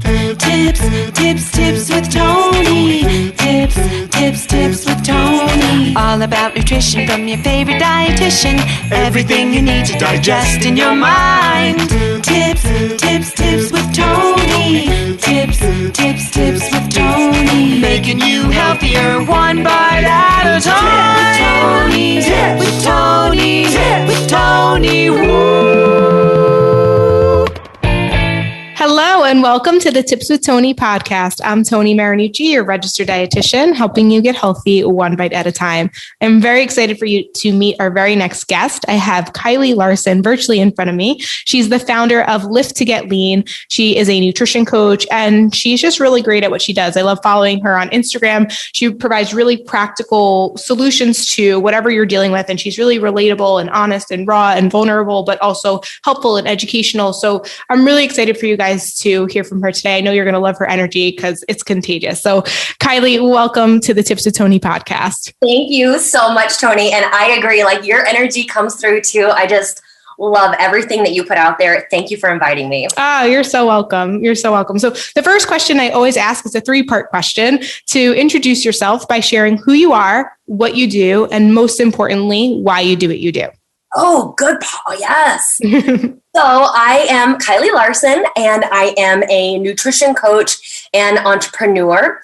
Tips with Tony. Tips with Tony. All about nutrition from your favorite dietitian. Everything you need to digest in your mind. Tips with Tony. Tips with Tony. Making you healthier one bite at a time. With Tony. Woo. Hello and welcome to the Tips with Tony podcast. I'm Tony Marinucci, your registered dietitian, helping you get healthy one bite at a time. I'm very excited for you to meet our very next guest. I have Kylie Larson virtually in front of me. She's the founder of Lift to Get Lean. She is a nutrition coach and she's just really great at what she does. I love following her on Instagram. She provides really practical solutions to whatever you're dealing with. And she's really relatable and honest and raw and vulnerable, but also helpful and educational. So I'm really excited for you guys to hear from her today. I know you're going to love her energy because it's contagious. So Kylie, welcome to the Tips with Tony podcast. Thank you so much, Tony. And I agree, like your energy comes through too. I just love everything that you put out there. Thank you for inviting me. You're so welcome. You're so welcome. So the first question I always ask is a 3-part question to introduce yourself by sharing who you are, what you do, and most importantly, why you do what you do. Oh, good, Paul. Yes. So I am Kylie Larson, and I am a nutrition coach and entrepreneur.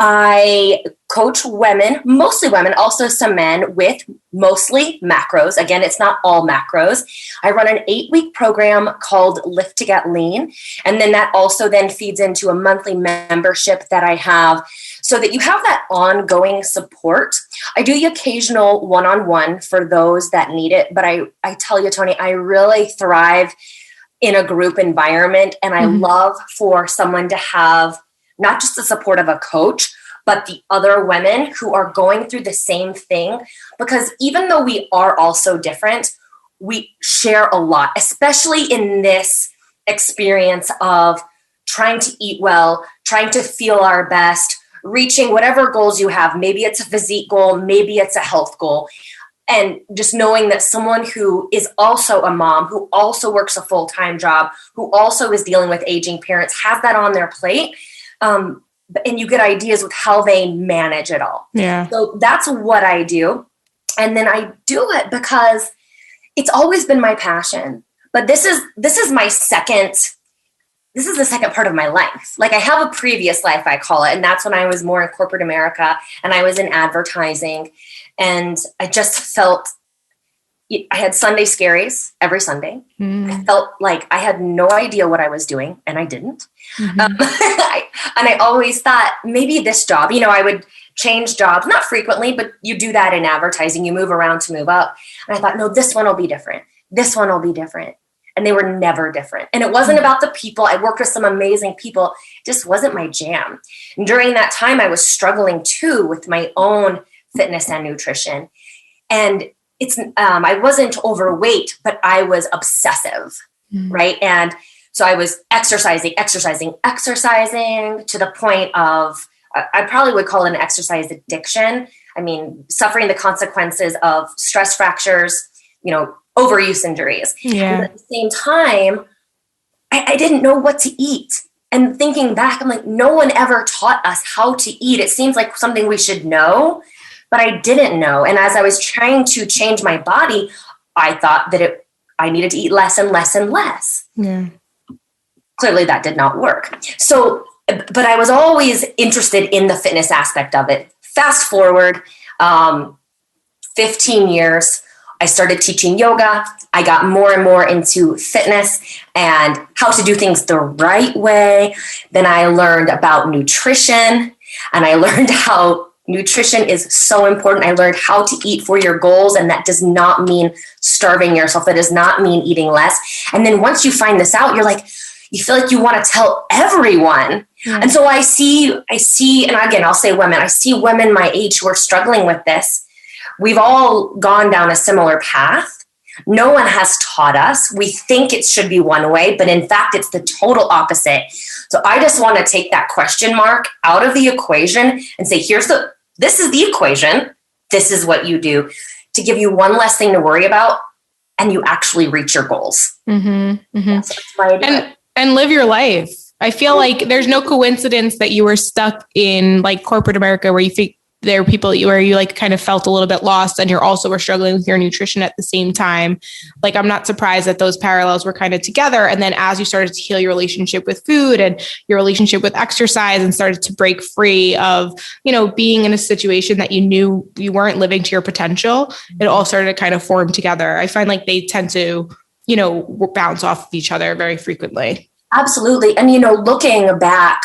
I coach women, mostly women, also some men with mostly macros. Again, it's not all macros. I run an 8-week program called Lift to Get Lean. And then that also then feeds into a monthly membership that I have so that you have that ongoing support. I do the occasional one-on-one for those that need it. But I tell you, Tony, I really thrive in a group environment. And I love for someone to have not just the support of a coach, but the other women who are going through the same thing. Because even though we are all so different, we share a lot, especially in this experience of trying to eat well, trying to feel our best, reaching whatever goals you have. Maybe it's a physique goal, maybe it's a health goal. And just knowing that someone who is also a mom, who also works a full-time job, who also is dealing with aging parents, has that on their plate. And you get ideas with how they manage it all. Yeah. So that's what I do. And then I do it because it's always been my passion. But this is the second part of my life. Like I have a previous life, I call it. And that's when I was more in corporate America and I was in advertising. And I just felt I had Sunday scaries every Sunday. I felt like I had no idea what I was doing, and I didn't. And I always thought maybe this job, I would change jobs, not frequently, but you do that in advertising. You move around to move up. And I thought, no, this one will be different. This one will be different. And they were never different. And it wasn't about the people. I worked with some amazing people. It just wasn't my jam. And during that time, I was struggling too with my own fitness and nutrition. And I wasn't overweight, but I was obsessive, right? And so I was exercising to the point of, I probably would call it an exercise addiction. I mean, suffering the consequences of stress fractures, overuse injuries. Yeah. And at the same time, I didn't know what to eat. And thinking back, I'm like, no one ever taught us how to eat. It seems like something we should know, but I didn't know. And as I was trying to change my body, I thought that I needed to eat less and less and less. Yeah. Clearly that did not work. So, but I was always interested in the fitness aspect of it. Fast forward 15 years, I started teaching yoga. I got more and more into fitness and how to do things the right way. Then I learned about nutrition, and I learned how nutrition is so important. I learned how to eat for your goals, and that does not mean starving yourself. That does not mean eating less. And then once you find this out, you feel like you want to tell everyone. Yeah. And so I see, and again, I'll say women, I see women my age who are struggling with this. We've all gone down a similar path. No one has taught us. We think it should be one way, but in fact, it's the total opposite. So I just want to take that question mark out of the equation and say, this is the equation. This is what you do to give you one less thing to worry about, and you actually reach your goals. Mm-hmm, mm-hmm. That's why I do it. And live your life. I feel like there's no coincidence that you were stuck in like corporate America where you think there are people where you like kind of felt a little bit lost and you're also were struggling with your nutrition at the same time. Like, I'm not surprised that those parallels were kind of together. And then as you started to heal your relationship with food and your relationship with exercise and started to break free of, being in a situation that you knew you weren't living to your potential, it all started to kind of form together. I find like they tend to, bounce off of each other very frequently. Absolutely. And, looking back,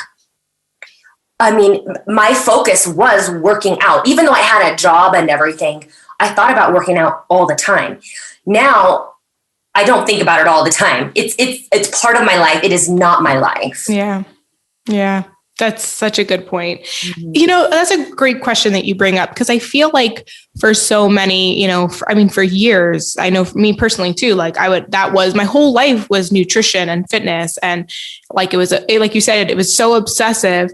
I mean, my focus was working out. Even though I had a job and everything, I thought about working out all the time. Now, I don't think about it all the time. It's part of my life. It is not my life. Yeah. Yeah. That's such a good point. Mm-hmm. That's a great question that you bring up, because I feel like for so many, for years, I know for me personally too, like that was my whole life was nutrition and fitness. And like, like you said, it was so obsessive.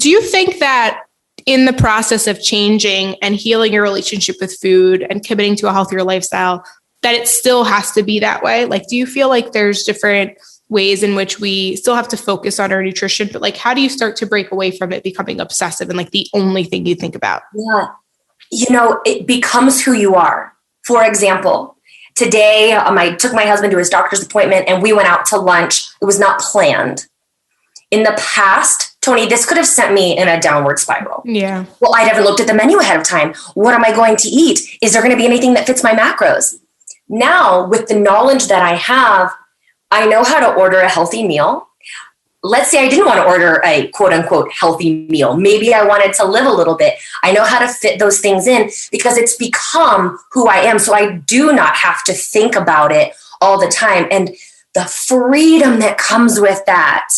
Do you think that in the process of changing and healing your relationship with food and committing to a healthier lifestyle, that it still has to be that way? Like, do you feel like there's different ways in which we still have to focus on our nutrition, but like, how do you start to break away from it becoming obsessive and like the only thing you think about? Yeah. It becomes who you are. For example, today I took my husband to his doctor's appointment and we went out to lunch. It was not planned. In the past, Tony, this could have sent me in a downward spiral. Yeah. Well, I never looked at the menu ahead of time. What am I going to eat? Is there going to be anything that fits my macros? Now, with the knowledge that I have, I know how to order a healthy meal. Let's say I didn't want to order a quote unquote healthy meal. Maybe I wanted to live a little bit. I know how to fit those things in because it's become who I am. So I do not have to think about it all the time. And the freedom that comes with that,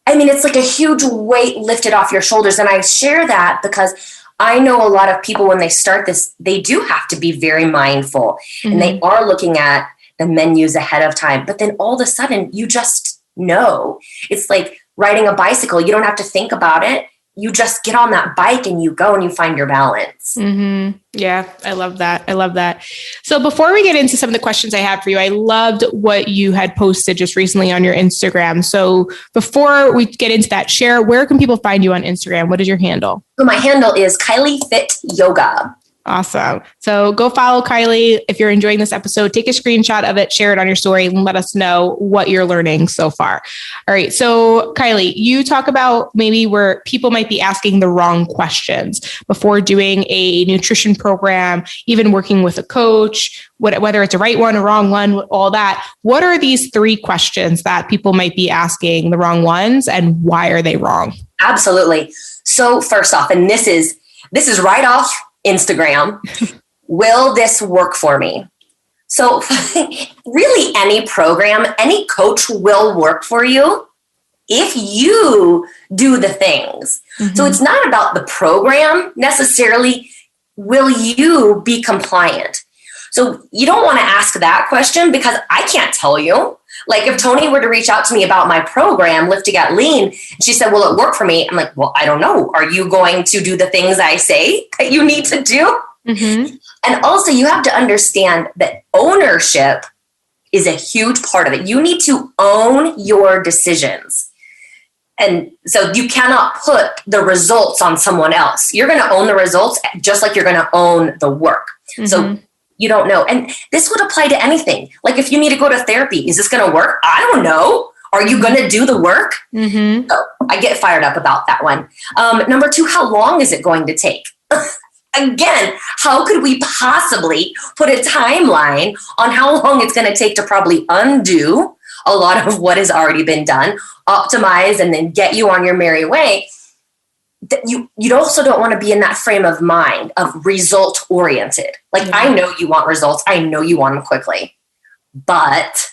I mean, it's like a huge weight lifted off your shoulders. And I share that because I know a lot of people, when they start this, they do have to be very mindful. Mm-hmm. And they are looking at the menus ahead of time. But then all of a sudden, you just know. It's like riding a bicycle. You don't have to think about it. You just get on that bike and you go and you find your balance. Mm-hmm. Yeah, I love that. I love that. So before we get into some of the questions I had for you, I loved what you had posted just recently on your Instagram. So before we get into that, share, where can people find you on Instagram? What is your handle? So my handle is Kylie Fit Yoga. Awesome. So go follow Kylie. If you're enjoying this episode, take a screenshot of it, share it on your story, and let us know what you're learning so far. All right. So Kylie, you talk about maybe where people might be asking the wrong questions before doing a nutrition program, even working with a coach, whether it's a right one, a wrong one, all that. What are these 3 questions that people might be asking the wrong ones, and why are they wrong? Absolutely. So first off, and this is right off Instagram, will this work for me? So really any program, any coach will work for you if you do the things. Mm-hmm. So it's not about the program necessarily. Will you be compliant? So you don't want to ask that question because I can't tell you. Like if Tony were to reach out to me about my program, Lift to Get Lean, and she said, will it work for me? I'm like, well, I don't know. Are you going to do the things I say that you need to do? Mm-hmm. And also you have to understand that ownership is a huge part of it. You need to own your decisions. And so you cannot put the results on someone else. You're going to own the results just like you're going to own the work. Mm-hmm. So you don't know. And this would apply to anything. Like if you need to go to therapy, is this going to work? I don't know. Are you going to do the work? Mm-hmm. So I get fired up about that one. Number 2, how long is it going to take? Again, how could we possibly put a timeline on how long it's going to take to probably undo a lot of what has already been done, optimize, and then get you on your merry way? You also don't want to be in that frame of mind of result oriented. Like, I know you want results. I know you want them quickly, but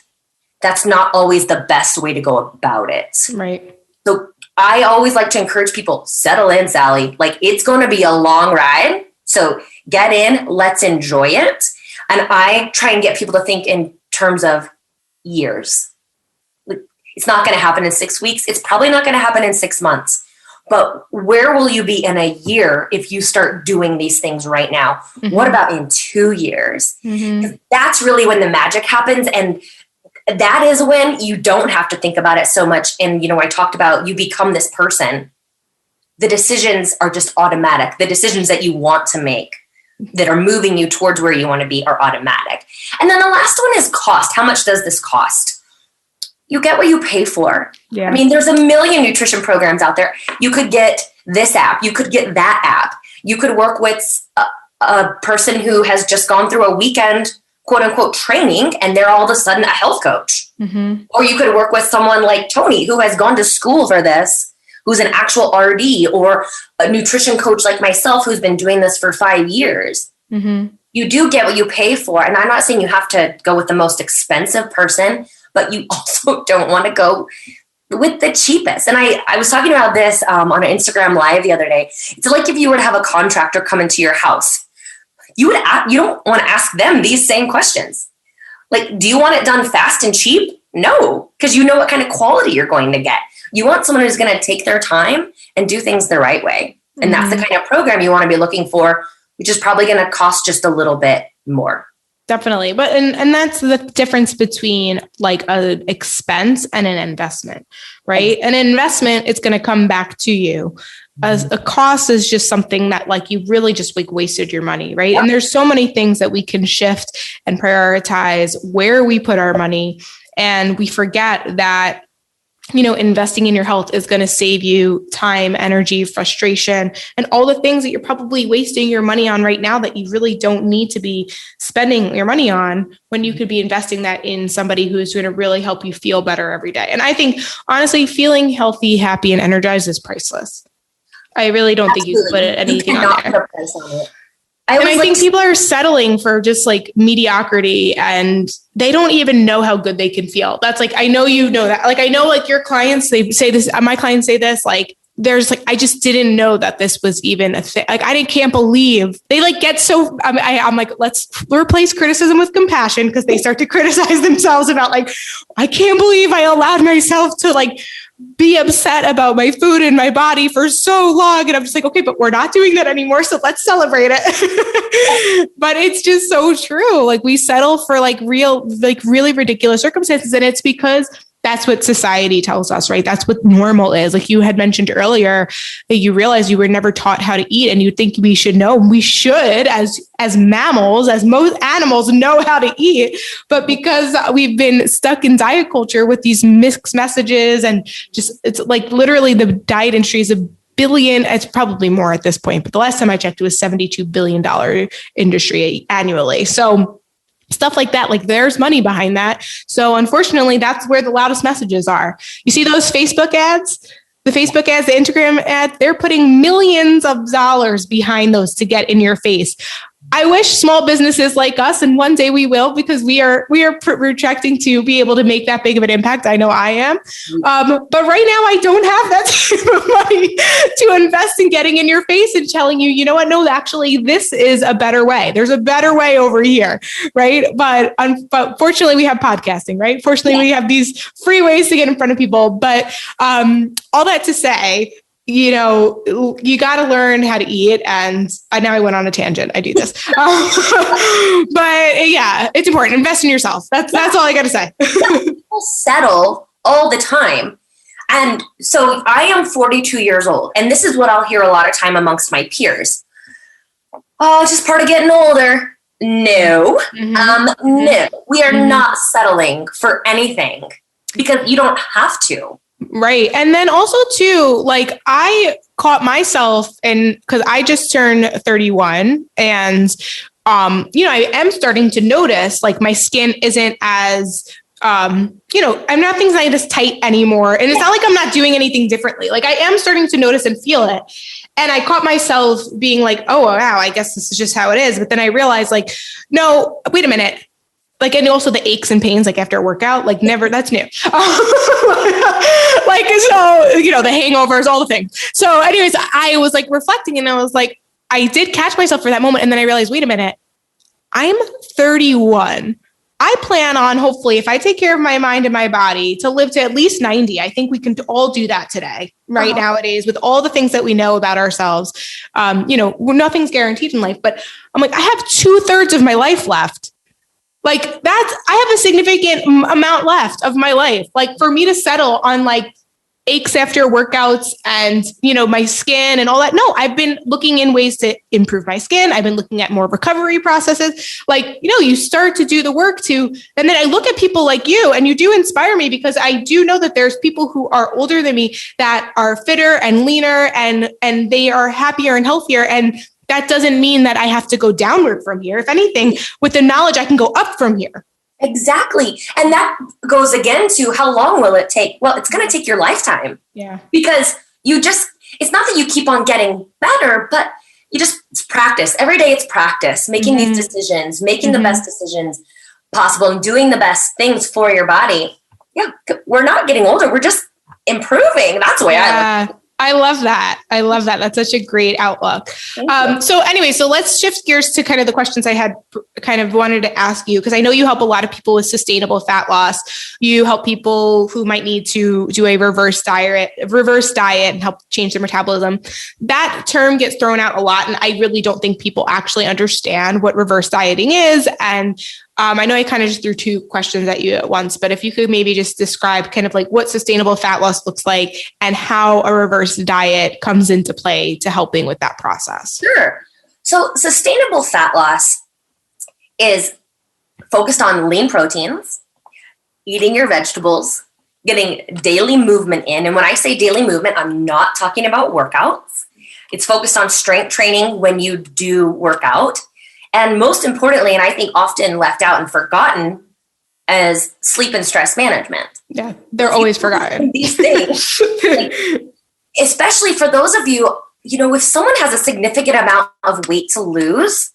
that's not always the best way to go about it. Right. So I always like to encourage people, settle in, Sally. Like, it's going to be a long ride. So get in, let's enjoy it. And I try and get people to think in terms of years. It's not going to happen in 6 weeks. It's probably not going to happen in 6 months. But where will you be in a year if you start doing these things right now? Mm-hmm. What about in 2 years? Mm-hmm. That's really when the magic happens. And that is when you don't have to think about it so much. And, I talked about you become this person. The decisions are just automatic. The decisions that you want to make that are moving you towards where you want to be are automatic. And then the last one is cost. How much does this cost? You get what you pay for. Yeah. I mean, there's a million nutrition programs out there. You could get this app. You could get that app. You could work with a person who has just gone through a weekend, quote unquote, training, and they're all of a sudden a health coach. Mm-hmm. Or you could work with someone like Tony, who has gone to school for this, who's an actual RD, or a nutrition coach like myself, who's been doing this for 5 years. Mm-hmm. You do get what you pay for. And I'm not saying you have to go with the most expensive person, but you also don't want to go with the cheapest. And I was talking about this on an Instagram Live the other day. It's like if you were to have a contractor come into your house, you don't want to ask them these same questions. Like, do you want it done fast and cheap? No, because you know what kind of quality you're going to get. You want someone who's going to take their time and do things the right way. And that's the kind of program you want to be looking for, which is probably going to cost just a little bit more. Definitely. But, and that's the difference between like an expense and an investment, right? An investment, it's going to come back to you. As a cost is just something that like you really just like wasted your money, right? Yep. And there's so many things that we can shift and prioritize where we put our money. And we forget that, investing in your health is going to save you time, energy, frustration, and all the things that you're probably wasting your money on right now that you really don't need to be spending your money on, when you could be investing that in somebody who's going to really help you feel better every day. And I think, honestly, feeling healthy, happy, and energized is priceless. I really don't think you can put anything on there. I think people are settling for just like mediocrity, and they don't even know how good they can feel. That's like, I know you know that. Like, I know like your clients, they say this, my clients say this, like, there's like, I just didn't know that this was even a thing. Like, can't believe they like get so, I'm like, let's replace criticism with compassion, because they start to criticize themselves about like, I can't believe I allowed myself to like be upset about my food and my body for so long. And I'm just like, okay, but we're not doing that anymore. So let's celebrate it. But it's just so true. Like, we settle for like really ridiculous circumstances. And it's because that's what society tells us, right? That's what normal is. Like you had mentioned earlier, that you realize you were never taught how to eat, and you think we should know. We should, as mammals, as most animals, know how to eat. But because we've been stuck in diet culture with these mixed messages, and just, it's like literally the diet industry is $1 billion. It's probably more at this point, but the last time I checked, it was $72 billion industry annually. So stuff like that, like there's money behind that. So unfortunately, that's where the loudest messages are. You see those Facebook ads, the Instagram ads, they're putting millions of dollars behind those to get in your face. I wish small businesses like us, and one day we will, because we are projecting to be able to make that big of an impact. I know I am. But right now I don't have that type of money to invest in getting in your face and telling you, you know what? No, actually, this is a better way. There's a better way over here. Right. But fortunately, we have podcasting, right? Fortunately, we have these free ways to get in front of people. But all that to say, you got to learn how to eat. And now I went on a tangent. I do this. But yeah, it's important. Invest in yourself. That's all I got to say. People settle all the time. And so I am 42 years old, and this is what I'll hear a lot of time amongst my peers. Oh, it's just part of getting older. No, no, we are not settling for anything, because you don't have to. Right. And then also too, like I caught myself, and because I just turned 31, and, I am starting to notice like my skin isn't as, I'm not things like this tight anymore. And it's not like I'm not doing anything differently. Like I am starting to notice and feel it. And I caught myself being like, oh, wow, I guess this is just how it is. But then I realized like, no, wait a minute. Like, and also the aches and pains, like after a workout, like never, that's new. Like, so, the hangovers, all the things. So anyways, I was like reflecting, and I was like, I did catch myself for that moment. And then I realized, wait a minute, I'm 31. I plan on, hopefully, if I take care of my mind and my body, to live to at least 90. I think we can all do that today, right? Nowadays, with all the things that we know about ourselves. Nothing's guaranteed in life, but I'm like, I have 2/3 of my life left. Like I have a significant amount left of my life. Like for me to settle on like aches after workouts and, my skin and all that. No, I've been looking in ways to improve my skin. I've been looking at more recovery processes. Like, you start to do the work and then I look at people like you and you do inspire me because I do know that there's people who are older than me that are fitter and leaner and they are happier and healthier. And that doesn't mean that I have to go downward from here. If anything, with the knowledge, I can go up from here. Exactly. And that goes again to how long will it take? Well, it's going to take your lifetime. Yeah. Because it's not that you keep on getting better, but it's practice. Every day it's practice, making these decisions, making the best decisions possible and doing the best things for your body. Yeah. We're not getting older. We're just improving. That's the way I look. I love that. That's such a great outlook. So let's shift gears to kind of the questions I had kind of wanted to ask you, because I know you help a lot of people with sustainable fat loss. You help people who might need to do a reverse diet and help change their metabolism. That term gets thrown out a lot. And I really don't think people actually understand what reverse dieting is. And I know I kind of just threw two questions at you at once, but if you could maybe just describe kind of like what sustainable fat loss looks like and how a reverse diet comes into play to helping with that process. Sure. So sustainable fat loss is focused on lean proteins, eating your vegetables, getting daily movement in. And when I say daily movement, I'm not talking about workouts. It's focused on strength training when you do workout. And most importantly, and I think often left out and forgotten, as sleep and stress management. Yeah, they're always forgotten. These things, especially for those of you, if someone has a significant amount of weight to lose,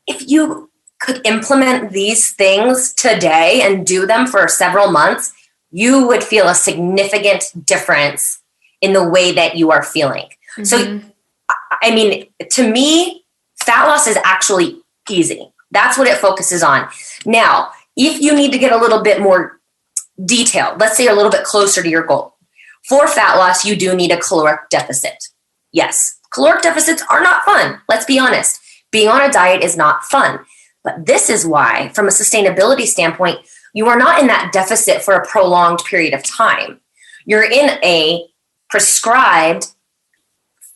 if you could implement these things today and do them for several months, you would feel a significant difference in the way that you are feeling. Mm-hmm. So, I mean, to me, fat loss is actually easy. That's what it focuses on. Now, if you need to get a little bit more detailed, let's say a little bit closer to your goal. For fat loss, you do need a caloric deficit. Yes, caloric deficits are not fun. Let's be honest. Being on a diet is not fun. But this is why, from a sustainability standpoint, you are not in that deficit for a prolonged period of time. You're in a prescribed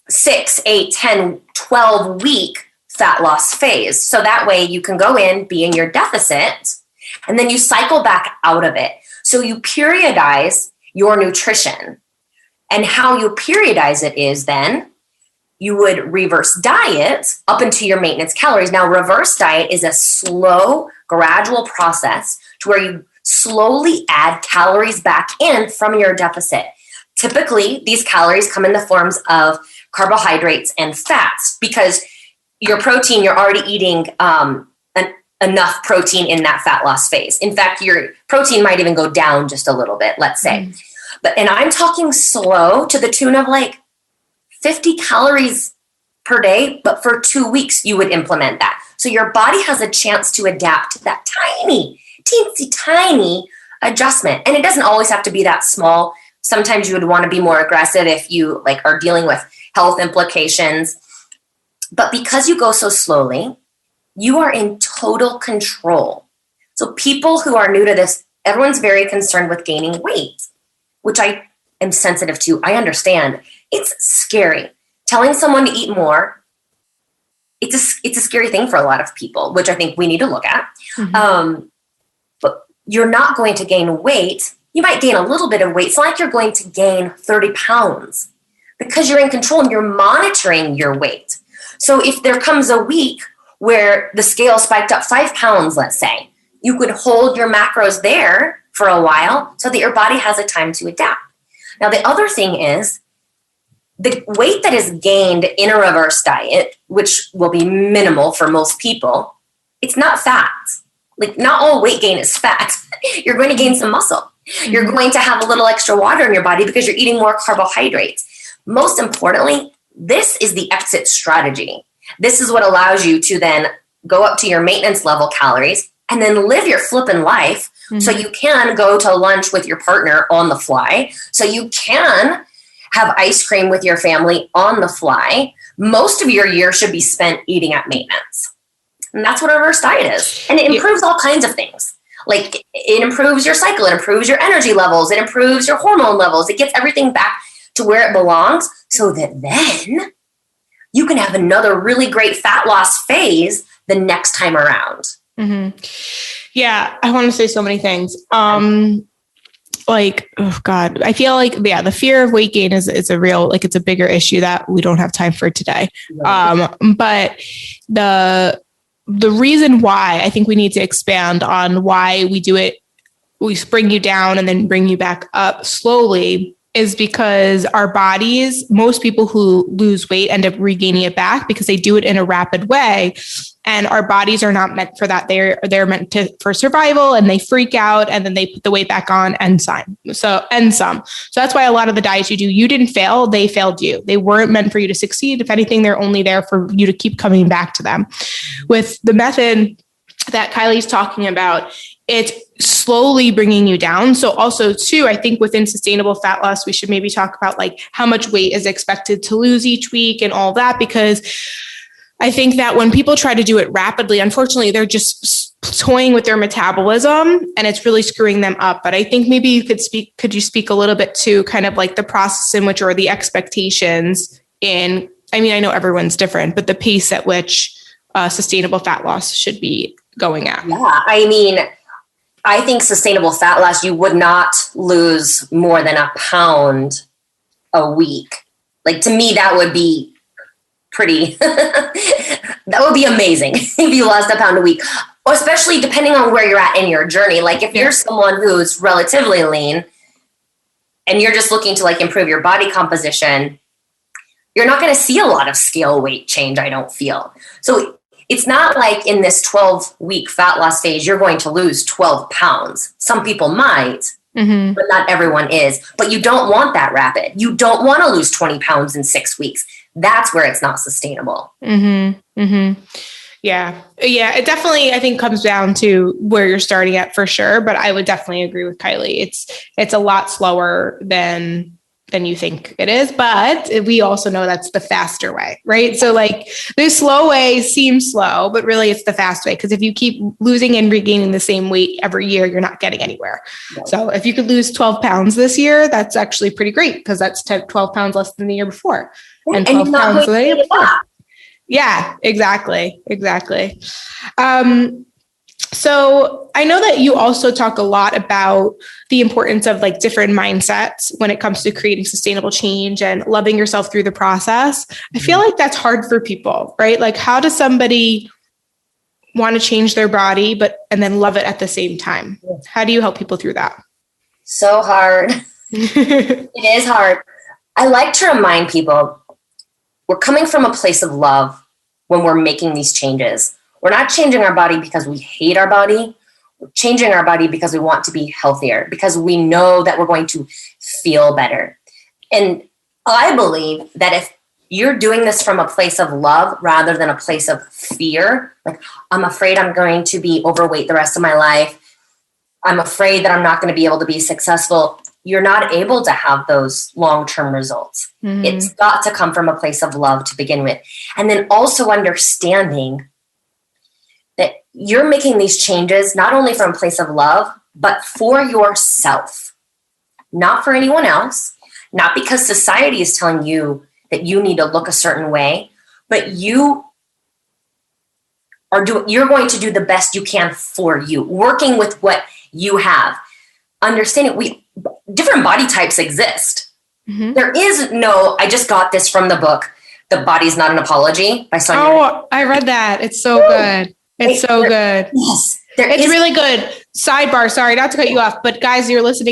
6, 8, 10, 12 week fat loss phase. So that way you can go in, be in your deficit, and then you cycle back out of it. So you periodize your nutrition. And how you periodize it is then you would reverse diet up into your maintenance calories. Now, reverse diet is a slow, gradual process to where you slowly add calories back in from your deficit. Typically, these calories come in the forms of carbohydrates and fats because your protein, you're already eating enough protein in that fat loss phase. In fact, your protein might even go down just a little bit, let's say. And I'm talking slow to the tune of like 50 calories per day, but for 2 weeks, you would implement that. So your body has a chance to adapt to that teensy tiny adjustment. And it doesn't always have to be that small. Sometimes you would want to be more aggressive if you like are dealing with health implications. But because you go so slowly, you are in total control. So people who are new to this, everyone's very concerned with gaining weight, which I am sensitive to. I understand. It's scary. Telling someone to eat more, it's a scary thing for a lot of people, which I think we need to look at. Mm-hmm. But you're not going to gain weight. You might gain a little bit of weight. It's not like you're going to gain 30 pounds because you're in control and you're monitoring your weight. So if there comes a week where the scale spiked up 5 pounds, let's say, you could hold your macros there for a while so that your body has a time to adapt. Now, the other thing is the weight that is gained in a reverse diet, which will be minimal for most people, it's not fat. Like, not all weight gain is fat. You're going to gain some muscle. You're going to have a little extra water in your body because you're eating more carbohydrates. Most importantly, this is the exit strategy. This is what allows you to then go up to your maintenance level calories and then live your flippin' life. Mm-hmm. So you can go to lunch with your partner on the fly. So you can have ice cream with your family on the fly. Most of your year should be spent eating at maintenance. And that's what a reverse diet is. And it improves all kinds of things. Like it improves your cycle, it improves your energy levels, it improves your hormone levels. It gets everything back to where it belongs so that then you can have another really great fat loss phase the next time around. Mm-hmm. Yeah, I want to say so many things. Like, oh God, I feel like, the fear of weight gain is a real, like, it's a bigger issue that we don't have time for today. Right. But the reason why I think we need to expand on why we do it, we bring you down and then bring you back up slowly, is because our bodies, most people who lose weight end up regaining it back because they do it in a rapid way. And our bodies are not meant for that. They're meant for survival, and they freak out and then they put the weight back on and some. So that's why a lot of the diets you didn't fail, they failed you. They weren't meant for you to succeed. If anything, they're only there for you to keep coming back to them. With the method that Kylie's talking about, it's slowly bringing you down. So also too, I think within sustainable fat loss, we should maybe talk about like how much weight is expected to lose each week and all that, because I think that when people try to do it rapidly, unfortunately, they're just toying with their metabolism and it's really screwing them up. But I think maybe you could you speak a little bit to kind of like the process in which, or the expectations in, I mean, I know everyone's different, but the pace at which sustainable fat loss should be going at. Yeah, I mean, I think sustainable fat loss, you would not lose more than a pound a week. Like, to me, that would be pretty, that would be amazing if you lost a pound a week, especially depending on where you're at in your journey. Like if you're someone who's relatively lean and you're just looking to like improve your body composition, you're not going to see a lot of scale weight change, I don't feel. So it's not like in this 12-week fat loss phase, you're going to lose 12 pounds. Some people might, but not everyone is. But you don't want that rapid. You don't want to lose 20 pounds in 6 weeks. That's where it's not sustainable. Yeah. It definitely, I think, comes down to where you're starting at for sure. But I would definitely agree with Kylie. It's a lot slower than you think it is, but we also know that's the faster way, right? So like the slow way seems slow, but really it's the fast way. Because if you keep losing and regaining the same weight every year, you're not getting anywhere. No. So if you could lose 12 pounds this year, that's actually pretty great, because that's 12 pounds less than the year before. And 12 pounds the year before. Yeah, exactly. So I know that you also talk a lot about the importance of like different mindsets when it comes to creating sustainable change and loving yourself through the process. I feel like that's hard for people, right? Like, how does somebody want to change their body, and then love it at the same time? How do you help people through that? So hard. It is hard. I like to remind people we're coming from a place of love when we're making these changes. We're not changing our body because we hate our body. We're changing our body because we want to be healthier, because we know that we're going to feel better. And I believe that if you're doing this from a place of love rather than a place of fear, like I'm afraid I'm going to be overweight the rest of my life, I'm afraid that I'm not going to be able to be successful, you're not able to have those long-term results. It's got to come from a place of love to begin with. And then also understanding that you're making these changes not only from a place of love, but for yourself, not for anyone else, not because society is telling you that you need to look a certain way, but you're going to do the best you can for you, working with what you have, understanding different body types exist. There is no, I just got this from the book, The Body's Not an Apology by Sonia. Oh, I read that. It's so good. It's so good. Yes. It's really good. Sidebar, sorry, not to cut you off, but guys, you're listen,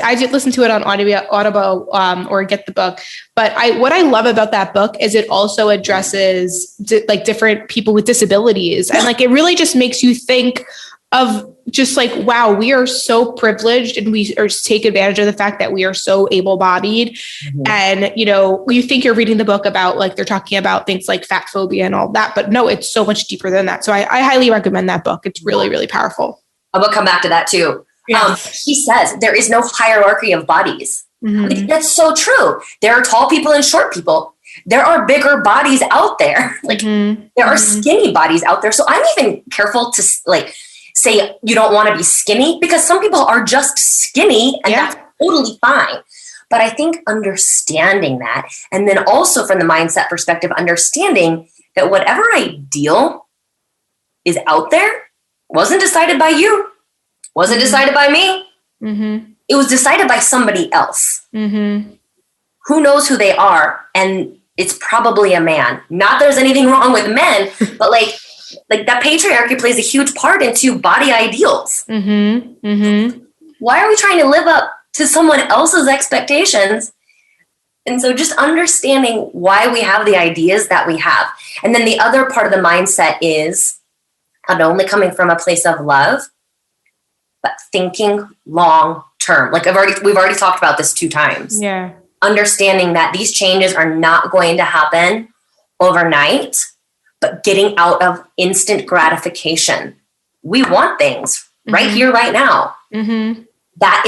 I did listen to it on Audible or get the book. But what I love about that book is it also addresses different people with disabilities. And like, it really just makes you think of just like, wow, we are so privileged and we take advantage of the fact that we are so able-bodied. And, you think you're reading the book about like, they're talking about things like fat phobia and all that, but no, it's so much deeper than that. So I highly recommend that book. It's really, really powerful. I will come back to that too. Yes. He says there is no hierarchy of bodies. I think that's so true. There are tall people and short people. there are bigger bodies out there. Like there are skinny bodies out there. So I'm even careful to like say you don't want to be skinny, because some people are just skinny and that's totally fine. But I think understanding that, and then also from the mindset perspective, understanding that whatever ideal is out there wasn't decided by you, wasn't decided by me. It was decided by somebody else. Who knows who they are? And it's probably a man. Not there's anything wrong with men, but like that patriarchy plays a huge part into body ideals. Why are we trying to live up to someone else's expectations? And so just understanding why we have the ideas that we have. And then the other part of the mindset is not only coming from a place of love, but thinking long term. Like we've already talked about this 2 times. Yeah. Understanding that these changes are not going to happen overnight, but getting out of instant gratification. We want things right here, right now. That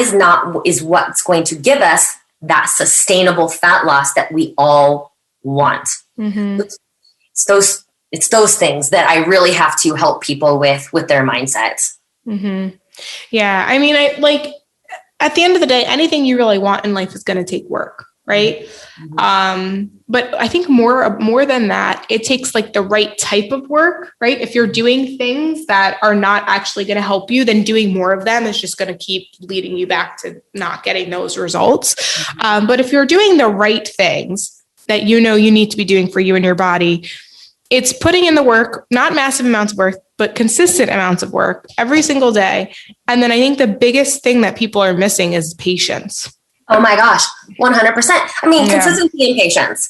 is what's going to give us that sustainable fat loss that we all want. It's those things that I really have to help people with their mindsets. Yeah. I mean, at the end of the day, anything you really want in life is going to take work. Right. But I think more than that, it takes like the right type of work, right? If you're doing things that are not actually going to help you, then doing more of them is just going to keep leading you back to not getting those results. But if you're doing the right things that you know you need to be doing for you and your body, it's putting in the work, not massive amounts of work, but consistent amounts of work every single day. And then I think the biggest thing that people are missing is patience. Oh my gosh, 100%. I mean, consistency and patience.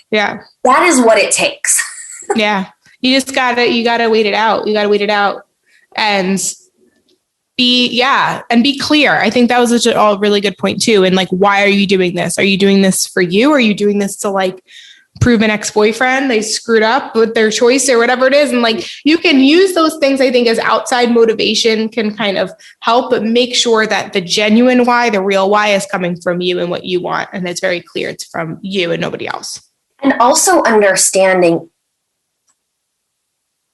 Yeah. That is what it takes. Yeah. You just gotta wait it out. You gotta wait it out and be clear. I think that was a really good point too. And like, why are you doing this? Are you doing this for you? Or are you doing this to like prove an ex-boyfriend they screwed up with their choice or whatever it is? And like, you can use those things, I think, as outside motivation can kind of help, but make sure that the genuine why, the real why is coming from you and what you want. And it's very clear it's from you and nobody else. And also understanding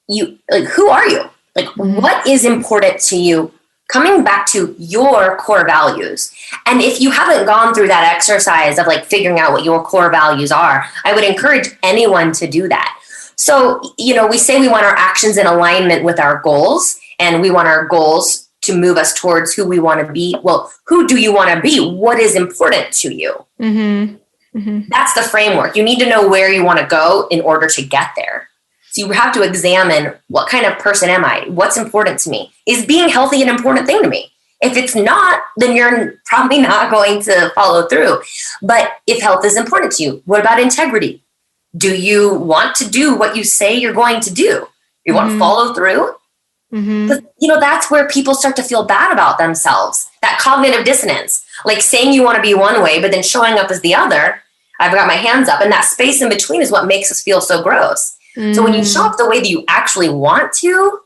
you, like, who are you? Like, what is important to you? Coming back to your core values. And if you haven't gone through that exercise of like figuring out what your core values are, I would encourage anyone to do that. So, we say we want our actions in alignment with our goals, and we want our goals to move us towards who we want to be. Well, who do you want to be? What is important to you? That's the framework. You need to know where you want to go in order to get there. So you have to examine, what kind of person am I? What's important to me? Is being healthy an important thing to me? If it's not, then you're probably not going to follow through. But if health is important to you, what about integrity? Do you want to do what you say you're going to do? You want to follow through? Because, that's where people start to feel bad about themselves. That cognitive dissonance, like saying you want to be one way, but then showing up as the other. I've got my hands up, and that space in between is what makes us feel so gross. So when you show up the way that you actually want to,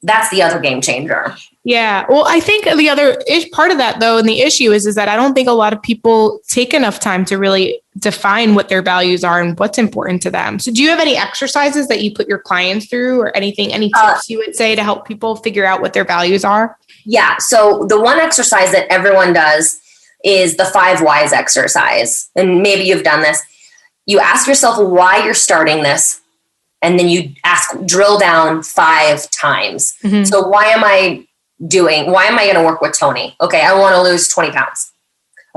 that's the other game changer. Yeah. Well, I think the other part of that, though, and the issue is that I don't think a lot of people take enough time to really define what their values are and what's important to them. So do you have any exercises that you put your clients through, or any tips you would say to help people figure out what their values are? Yeah. So the one exercise that everyone does is the 5 whys exercise. And maybe you've done this. You ask yourself why you're starting this, and then you drill down 5 times. So why am I going to work with Tony? Okay, I want to lose 20 pounds.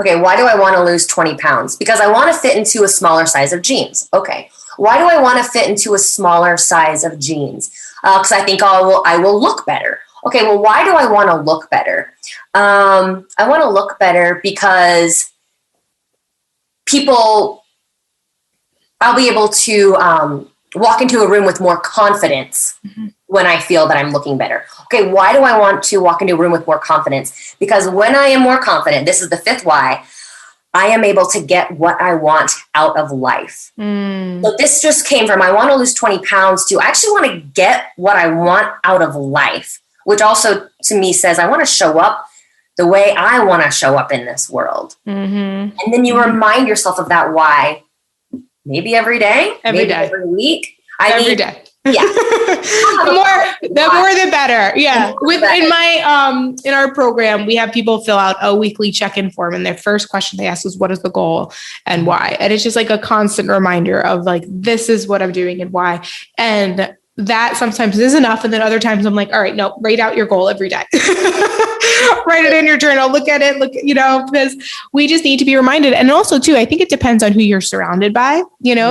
Okay, why do I want to lose 20 pounds? Because I want to fit into a smaller size of jeans. Okay, why do I want to fit into a smaller size of jeans? Because I think I will look better. Okay, well, why do I want to look better? I want to look better because I'll be able to walk into a room with more confidence when I feel that I'm looking better. Okay, why do I want to walk into a room with more confidence? Because when I am more confident, this is the 5th why, I am able to get what I want out of life. So this just came from, I want to lose 20 pounds to I actually want to get what I want out of life, which also to me says I want to show up the way I want to show up in this world. And then you remind yourself of that why maybe every day, every week. Every day. Yeah. the more the better. Yeah. In our program, we have people fill out a weekly check-in form, and their first question they ask is, what is the goal and why? And it's just like a constant reminder of like, this is what I'm doing and why. And that sometimes is enough. And then other times I'm like, all right, no, write out your goal every day. Write it in your journal, look at it, because we just need to be reminded. And also too, I think it depends on who you're surrounded by,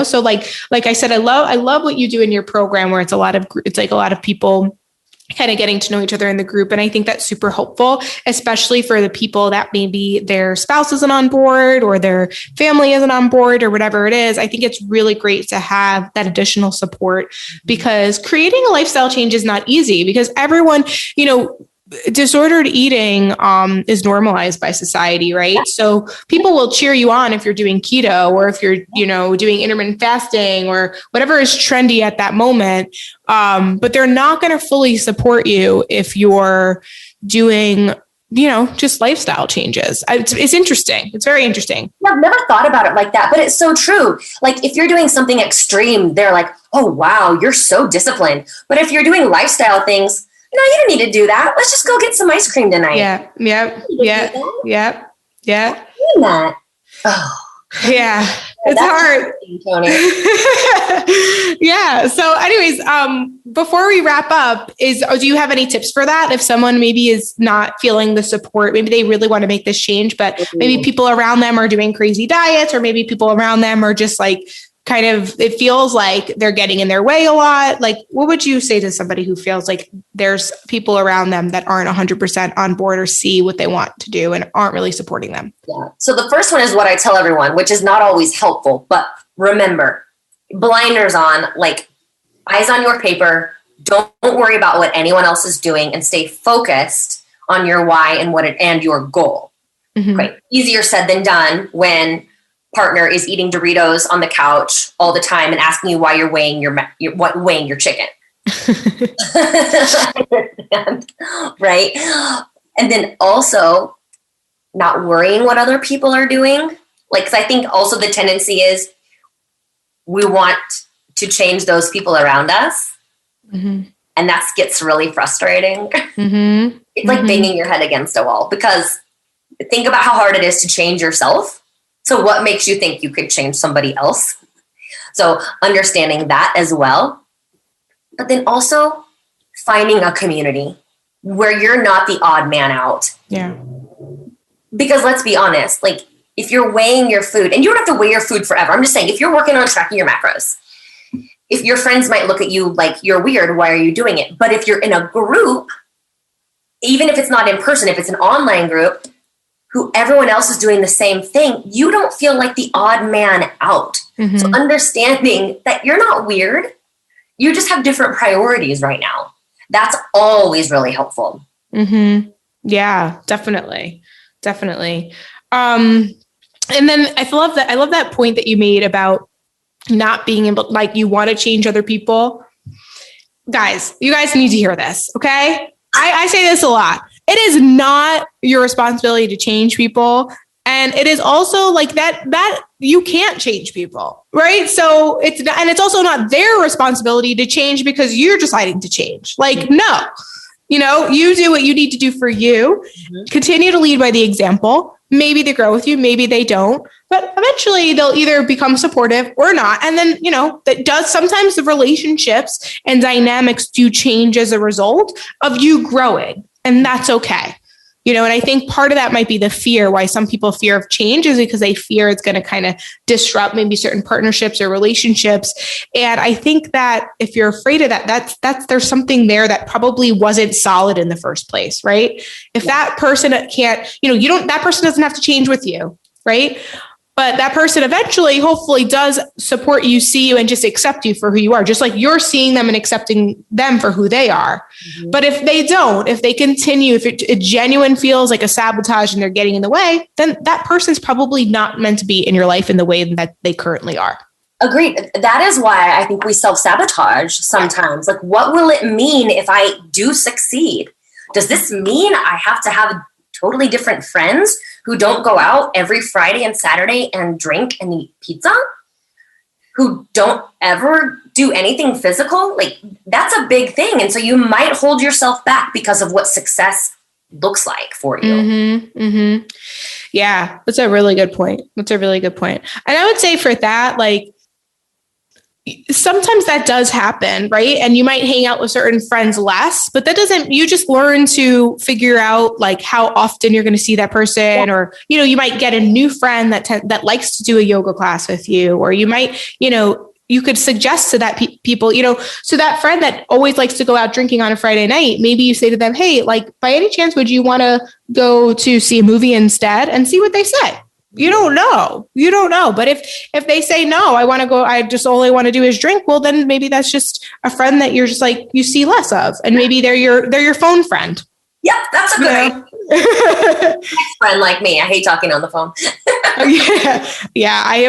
so like I said, I love what you do in your program where it's like a lot of people kind of getting to know each other in the group. And I think that's super helpful, especially for the people that maybe their spouse isn't on board or their family isn't on board or whatever it is. I think it's really great to have that additional support, because creating a lifestyle change is not easy, because everyone, disordered eating is normalized by society, right? So people will cheer you on if you're doing keto or if you're, doing intermittent fasting or whatever is trendy at that moment. But they're not going to fully support you if you're doing, just lifestyle changes. It's interesting. It's very interesting. Yeah, I've never thought about it like that, but it's so true. Like if you're doing something extreme, they're like, oh, wow, you're so disciplined. But if you're doing lifestyle things, no, you don't need to do that. Let's just go get some ice cream tonight. Yeah. That. Oh. Yeah. It's hard. Tony. Yeah. So anyways, before we wrap up, do you have any tips for that? If someone maybe is not feeling the support, maybe they really want to make this change, but maybe people around them are doing crazy diets, or maybe people around them are just like, kind of, it feels like they're getting in their way a lot. Like, what would you say to somebody who feels like there's people around them that aren't 100% on board or see what they want to do and aren't really supporting them? Yeah. So the first one is what I tell everyone, which is not always helpful, but remember, blinders on, like eyes on your paper. Don't worry about what anyone else is doing and stay focused on your why and your goal. Mm-hmm. Right. Easier said than done when partner is eating Doritos on the couch all the time and asking you why you're weighing your chicken. Right. And then also not worrying what other people are doing. Like, 'cause I think also the tendency is we want to change those people around us. Mm-hmm. And that gets really frustrating. Mm-hmm. It's like banging your head against a wall, because think about how hard it is to change yourself. So what makes you think you could change somebody else? So understanding that as well. But then also finding a community where you're not the odd man out. Yeah. Because let's be honest, like if you're weighing your food, and you don't have to weigh your food forever. I'm just saying, if you're working on tracking your macros, if your friends might look at you like you're weird, why are you doing it? But if you're in a group, even if it's not in person, if it's an online group, who everyone else is doing the same thing, you don't feel like the odd man out. Mm-hmm. So understanding that you're not weird, you just have different priorities right now. That's always really helpful. Mm-hmm. Yeah, definitely. And then I love that point that you made about not being able, like you want to change other people. Guys, you guys need to hear this. Okay. I say this a lot. It is not your responsibility to change people. And it is also like that you can't change people, right? So it's also not their responsibility to change because you're deciding to change. Like, no, you do what you need to do for you. Mm-hmm. Continue to lead by the example. Maybe they grow with you, maybe they don't, but eventually they'll either become supportive or not. And then, sometimes the relationships and dynamics do change as a result of you growing. And that's okay. And I think part of that might be the fear, why some people fear of change is because they fear it's going to kind of disrupt maybe certain partnerships or relationships. And I think that if you're afraid of that, there's something there that probably wasn't solid in the first place, right? If that person can't, that person doesn't have to change with you, right? But that person eventually, hopefully, does support you, see you, and just accept you for who you are, just like you're seeing them and accepting them for who they are. Mm-hmm. But if they don't, if they continue, if it genuine feels like a sabotage and they're getting in the way, then that person's probably not meant to be in your life in the way that they currently are. Agreed. That is why I think we self-sabotage sometimes. Like, what will it mean if I do succeed? Does this mean I have to have totally different friends who don't go out every Friday and Saturday and drink and eat pizza? who don't ever do anything physical, like that's a big thing. And so you might hold yourself back because of what success looks like for you. Mm-hmm, mm-hmm. Yeah, that's a really good point. And I would say for that, like, sometimes that does happen, right? And you might hang out with certain friends less, but that doesn't, you just learn to figure out like how often you're going to see that person, or, you might get a new friend that likes to do a yoga class with you, or you might, you could suggest to that people, so that friend that always likes to go out drinking on a Friday night, maybe you say to them, hey, like by any chance, would you want to go to see a movie instead, and see what they say? You don't know. But if they say, no, I just only want to do is drink. Well, then maybe that's just a friend that you're just like, you see less of, and maybe they're your phone friend. Yep. That's a good idea. Next friend like me. I hate talking on the phone. Yeah. I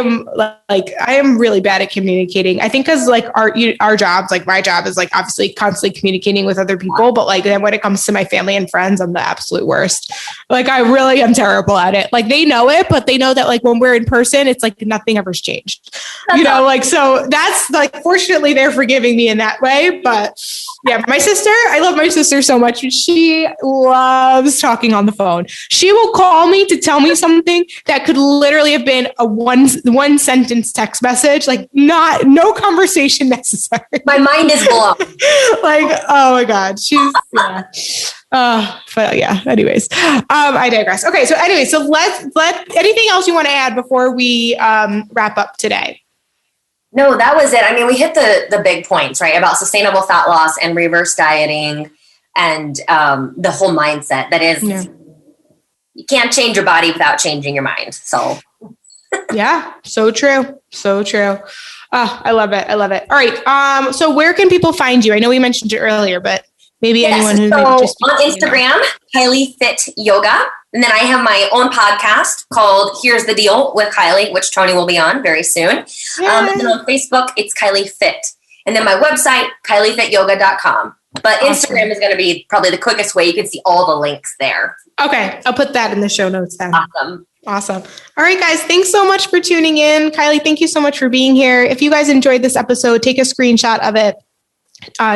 am really bad at communicating. I think because like our jobs, like my job is like obviously constantly communicating with other people, but like then when it comes to my family and friends, I'm the absolute worst. Like I really am terrible at it. Like they know it, but they know that like when we're in person, it's like nothing ever's changed. Like so that's like fortunately they're forgiving me in that way. But yeah, I love my sister so much. She loves talking on the phone. She will call me to tell me something that could literally have been a one sentence text message, like no conversation necessary. My mind is blown. Like, oh my God. But yeah, anyways, I digress. Okay. So anyway, so let anything else you want to add before we wrap up today? No, that was it. I mean, we hit the big points, right? About sustainable fat loss and reverse dieting and the whole mindset that is, you can't change your body without changing your mind. So yeah, so true. So true. I love it. All right. So where can people find you? I know we mentioned it earlier, but maybe anyone who just on Instagram, Kylie Fit Yoga. And then I have my own podcast called Here's the Deal with Kylie, which Tony will be on very soon. And then on Facebook, it's Kylie Fit. And then my website, KylieFitYoga.com. But awesome. Instagram is going to be probably the quickest way. You can see all the links there. Okay. I'll put that in the show notes then. Awesome. All right, guys. Thanks so much for tuning in. Kylie, thank you so much for being here. If you guys enjoyed this episode, take a screenshot of it.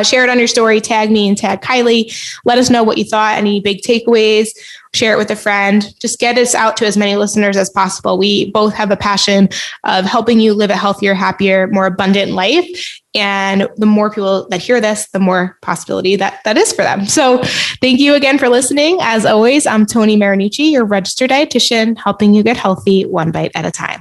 Share it on your story, tag me and tag Kylie. Let us know what you thought, any big takeaways, share it with a friend. Just get us out to as many listeners as possible. We both have a passion of helping you live a healthier, happier, more abundant life. And the more people that hear this, the more possibility that is for them. So thank you again for listening. As always, I'm Tony Marinucci, your registered dietitian, helping you get healthy one bite at a time.